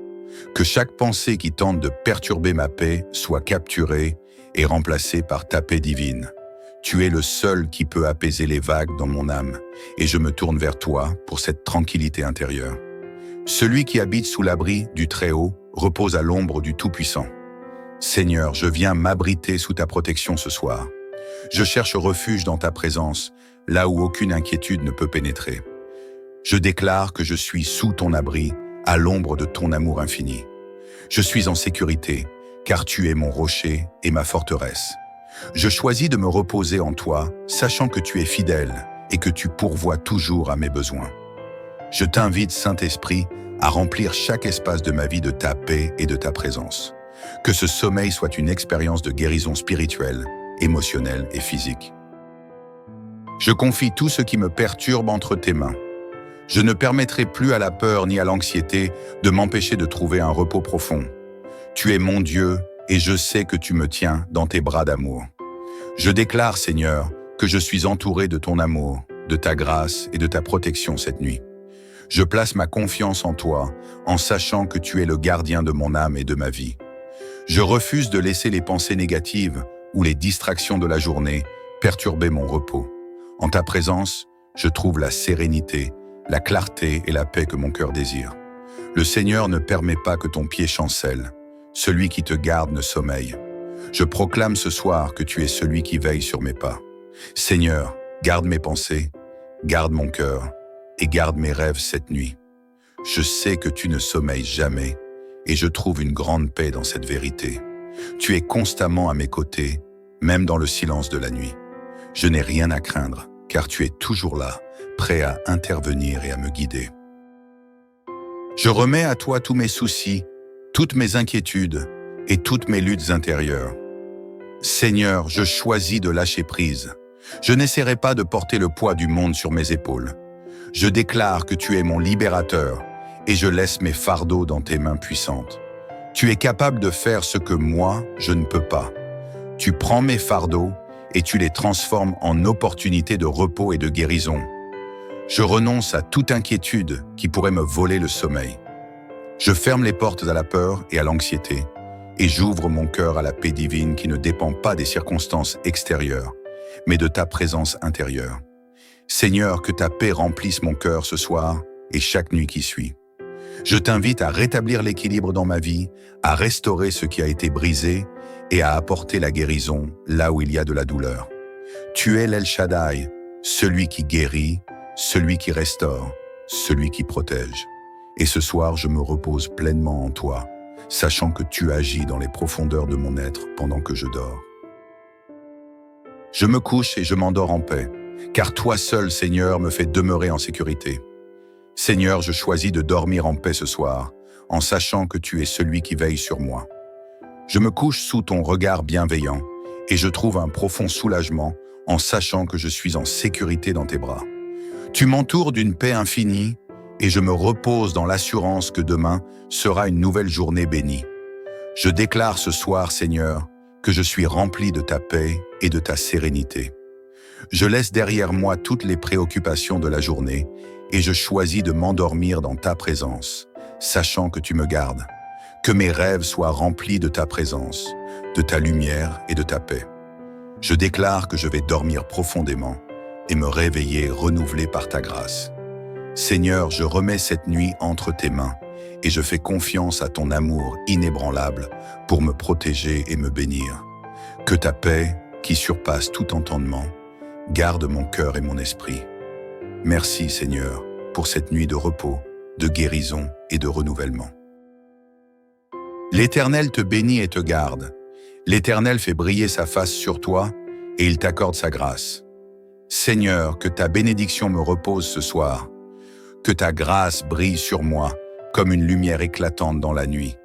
Que chaque pensée qui tente de perturber ma paix soit capturée et remplacée par ta paix divine. Tu es le seul qui peut apaiser les vagues dans mon âme, et je me tourne vers toi pour cette tranquillité intérieure. Celui qui habite sous l'abri du Très-Haut repose à l'ombre du Tout-Puissant. Seigneur, je viens m'abriter sous ta protection ce soir. Je cherche refuge dans ta présence, là où aucune inquiétude ne peut pénétrer. Je déclare que je suis sous ton abri, à l'ombre de ton amour infini. Je suis en sécurité, car tu es mon rocher et ma forteresse. Je choisis de me reposer en toi, sachant que tu es fidèle et que tu pourvois toujours à mes besoins. Je t'invite, Saint-Esprit, à remplir chaque espace de ma vie de ta paix et de ta présence. Que ce sommeil soit une expérience de guérison spirituelle, émotionnelle et physique. Je confie tout ce qui me perturbe entre tes mains. Je ne permettrai plus à la peur ni à l'anxiété de m'empêcher de trouver un repos profond. Tu es mon Dieu et je sais que tu me tiens dans tes bras d'amour. Je déclare, Seigneur, que je suis entouré de ton amour, de ta grâce et de ta protection cette nuit. Je place ma confiance en toi, en sachant que tu es le gardien de mon âme et de ma vie. Je refuse de laisser les pensées négatives ou les distractions de la journée perturber mon repos. En ta présence, je trouve la sérénité, la clarté et la paix que mon cœur désire. Le Seigneur ne permet pas que ton pied chancelle. Celui qui te garde ne sommeille. Je proclame ce soir que tu es celui qui veille sur mes pas. Seigneur, garde mes pensées, garde mon cœur et garde mes rêves cette nuit. Je sais que tu ne sommeilles jamais et je trouve une grande paix dans cette vérité. Tu es constamment à mes côtés, même dans le silence de la nuit. Je n'ai rien à craindre, car tu es toujours là, prêt à intervenir et à me guider. Je remets à toi tous mes soucis, toutes mes inquiétudes et toutes mes luttes intérieures. Seigneur, je choisis de lâcher prise. Je n'essaierai pas de porter le poids du monde sur mes épaules. Je déclare que tu es mon libérateur et je laisse mes fardeaux dans tes mains puissantes. Tu es capable de faire ce que moi, je ne peux pas. Tu prends mes fardeaux et tu les transformes en opportunités de repos et de guérison. Je renonce à toute inquiétude qui pourrait me voler le sommeil. Je ferme les portes à la peur et à l'anxiété et j'ouvre mon cœur à la paix divine qui ne dépend pas des circonstances extérieures, mais de ta présence intérieure. Seigneur, que ta paix remplisse mon cœur ce soir et chaque nuit qui suit. Je t'invite à rétablir l'équilibre dans ma vie, à restaurer ce qui a été brisé et à apporter la guérison là où il y a de la douleur. Tu es l'El Shaddai, celui qui guérit, celui qui restaure, celui qui protège. Et ce soir, je me repose pleinement en toi, sachant que tu agis dans les profondeurs de mon être pendant que je dors. Je me couche et je m'endors en paix, car toi seul, Seigneur, me fais demeurer en sécurité. Seigneur, je choisis de dormir en paix ce soir, en sachant que tu es celui qui veille sur moi. Je me couche sous ton regard bienveillant et je trouve un profond soulagement en sachant que je suis en sécurité dans tes bras. Tu m'entoures d'une paix infinie et je me repose dans l'assurance que demain sera une nouvelle journée bénie. Je déclare ce soir, Seigneur, que je suis rempli de ta paix et de ta sérénité. Je laisse derrière moi toutes les préoccupations de la journée et je choisis de m'endormir dans ta présence, sachant que tu me gardes. Que mes rêves soient remplis de ta présence, de ta lumière et de ta paix. Je déclare que je vais dormir profondément et me réveiller renouvelé par ta grâce. Seigneur, je remets cette nuit entre tes mains et je fais confiance à ton amour inébranlable pour me protéger et me bénir. Que ta paix, qui surpasse tout entendement, garde mon cœur et mon esprit. Merci, Seigneur, pour cette nuit de repos, de guérison et de renouvellement. L'Éternel te bénit et te garde. L'Éternel fait briller sa face sur toi et il t'accorde sa grâce. Seigneur, que ta bénédiction me repose ce soir. Que ta grâce brille sur moi comme une lumière éclatante dans la nuit.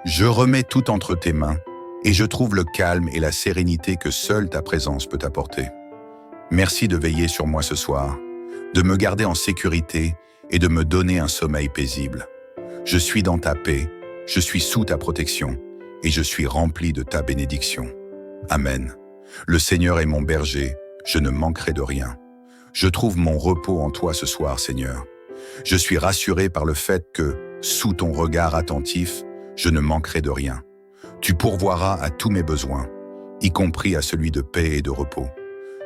Je remets tout entre tes mains et je trouve le calme et la sérénité que seule ta présence peut apporter. Merci de veiller sur moi ce soir, de me garder en sécurité et de me donner un sommeil paisible. Je suis dans ta paix, je suis sous ta protection et je suis rempli de ta bénédiction. Amen. Le Seigneur est mon berger, je ne manquerai de rien. Je trouve mon repos en toi ce soir, Seigneur. Je suis rassuré par le fait que, sous ton regard attentif, je ne manquerai de rien. Tu pourvoiras à tous mes besoins, y compris à celui de paix et de repos.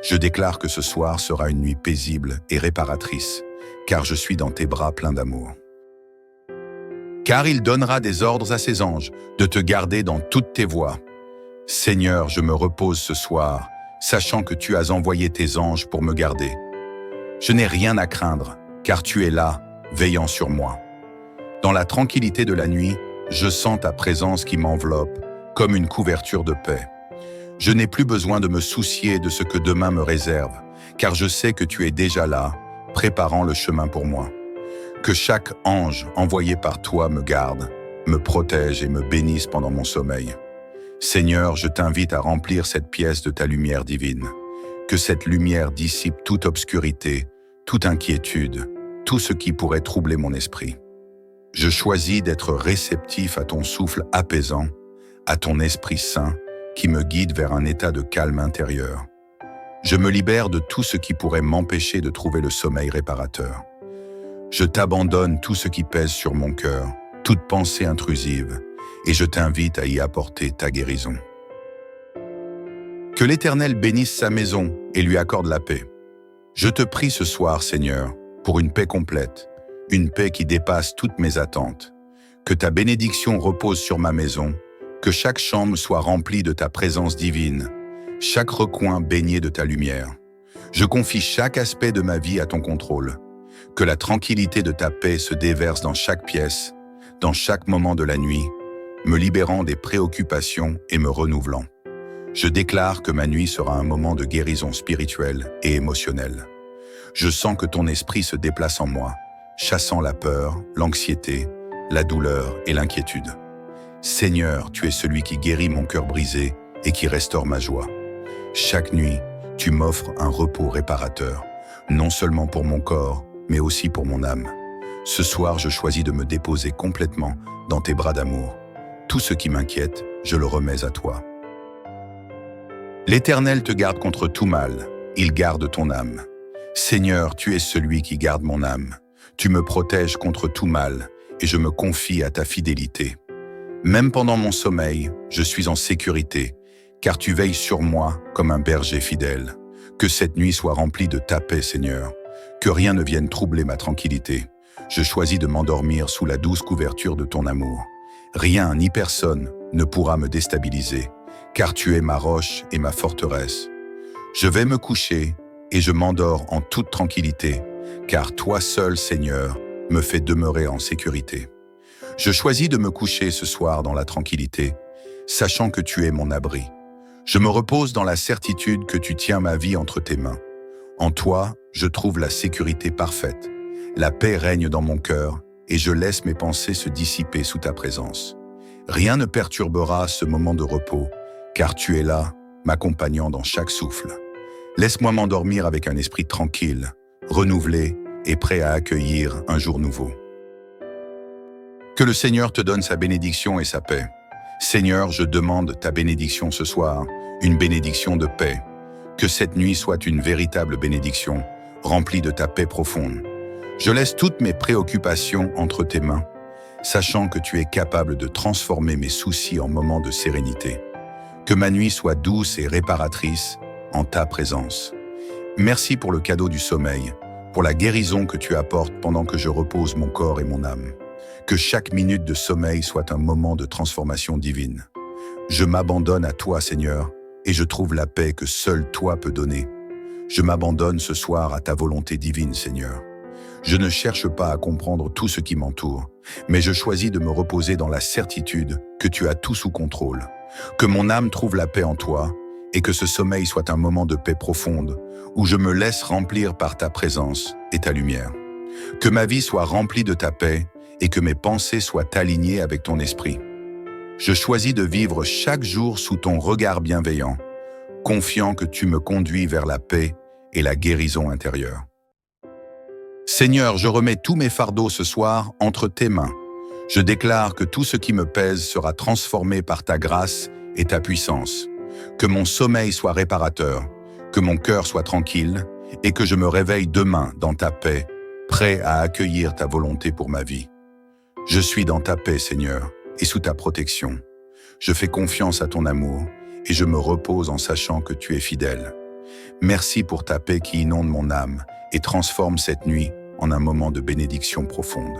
Je déclare que ce soir sera une nuit paisible et réparatrice, car je suis dans tes bras pleins d'amour. Car il donnera des ordres à ses anges de te garder dans toutes tes voies. Seigneur, je me repose ce soir, sachant que tu as envoyé tes anges pour me garder. Je n'ai rien à craindre, car tu es là, veillant sur moi. Dans la tranquillité de la nuit, je sens ta présence qui m'enveloppe, comme une couverture de paix. Je n'ai plus besoin de me soucier de ce que demain me réserve, car je sais que tu es déjà là, préparant le chemin pour moi. Que chaque ange envoyé par toi me garde, me protège et me bénisse pendant mon sommeil. Seigneur, je t'invite à remplir cette pièce de ta lumière divine. Que cette lumière dissipe toute obscurité, toute inquiétude, tout ce qui pourrait troubler mon esprit. Je choisis d'être réceptif à ton souffle apaisant, à ton Esprit Saint qui me guide vers un état de calme intérieur. Je me libère de tout ce qui pourrait m'empêcher de trouver le sommeil réparateur. Je t'abandonne tout ce qui pèse sur mon cœur, toute pensée intrusive, et je t'invite à y apporter ta guérison. Que l'Éternel bénisse sa maison et lui accorde la paix. Je te prie ce soir, Seigneur, pour une paix complète, une paix qui dépasse toutes mes attentes. Que ta bénédiction repose sur ma maison, que chaque chambre soit remplie de ta présence divine, chaque recoin baigné de ta lumière. Je confie chaque aspect de ma vie à ton contrôle. Que la tranquillité de ta paix se déverse dans chaque pièce, dans chaque moment de la nuit, me libérant des préoccupations et me renouvelant. Je déclare que ma nuit sera un moment de guérison spirituelle et émotionnelle. Je sens que ton esprit se déplace en moi, chassant la peur, l'anxiété, la douleur et l'inquiétude. Seigneur, tu es celui qui guérit mon cœur brisé et qui restaure ma joie. Chaque nuit, tu m'offres un repos réparateur, non seulement pour mon corps, mais aussi pour mon âme. Ce soir, je choisis de me déposer complètement dans tes bras d'amour. Tout ce qui m'inquiète, je le remets à toi. L'Éternel te garde contre tout mal, il garde ton âme. Seigneur, tu es celui qui garde mon âme. Tu me protèges contre tout mal et je me confie à ta fidélité. Même pendant mon sommeil, je suis en sécurité, car tu veilles sur moi comme un berger fidèle. Que cette nuit soit remplie de ta paix, Seigneur. Que rien ne vienne troubler ma tranquillité. Je choisis de m'endormir sous la douce couverture de ton amour. Rien ni personne ne pourra me déstabiliser, car tu es ma roche et ma forteresse. Je vais me coucher et je m'endors en toute tranquillité, car toi seul, Seigneur, me fais demeurer en sécurité. Je choisis de me coucher ce soir dans la tranquillité, sachant que tu es mon abri. Je me repose dans la certitude que tu tiens ma vie entre tes mains. En toi, je trouve la sécurité parfaite, La paix règne dans mon cœur et je laisse mes pensées se dissiper sous ta présence. Rien ne perturbera ce moment de repos, car tu es là, m'accompagnant dans chaque souffle. Laisse-moi m'endormir avec un esprit tranquille, renouvelé et prêt à accueillir un jour nouveau. Que le Seigneur te donne sa bénédiction et sa paix. Seigneur, je demande ta bénédiction ce soir, une bénédiction de paix. Que cette nuit soit une véritable bénédiction, remplie de ta paix profonde. Je laisse toutes mes préoccupations entre tes mains, sachant que tu es capable de transformer mes soucis en moments de sérénité. Que ma nuit soit douce et réparatrice en ta présence. Merci pour le cadeau du sommeil, pour la guérison que tu apportes pendant que je repose mon corps et mon âme. Que chaque minute de sommeil soit un moment de transformation divine. Je m'abandonne à toi, Seigneur, et je trouve la paix que seul toi peux donner. Je m'abandonne ce soir à ta volonté divine, Seigneur. Je ne cherche pas à comprendre tout ce qui m'entoure, mais je choisis de me reposer dans la certitude que tu as tout sous contrôle, que mon âme trouve la paix en toi et que ce sommeil soit un moment de paix profonde où je me laisse remplir par ta présence et ta lumière. Que ma vie soit remplie de ta paix et que mes pensées soient alignées avec ton esprit. Je choisis de vivre chaque jour sous ton regard bienveillant, confiant que tu me conduis vers la paix et la guérison intérieure. Seigneur, je remets tous mes fardeaux ce soir entre tes mains. Je déclare que tout ce qui me pèse sera transformé par ta grâce et ta puissance. Que mon sommeil soit réparateur, que mon cœur soit tranquille et que je me réveille demain dans ta paix, prêt à accueillir ta volonté pour ma vie. Je suis dans ta paix, Seigneur, et sous ta protection. Je fais confiance à ton amour et je me repose en sachant que tu es fidèle. Merci pour ta paix qui inonde mon âme et transforme cette nuit en un moment de bénédiction profonde.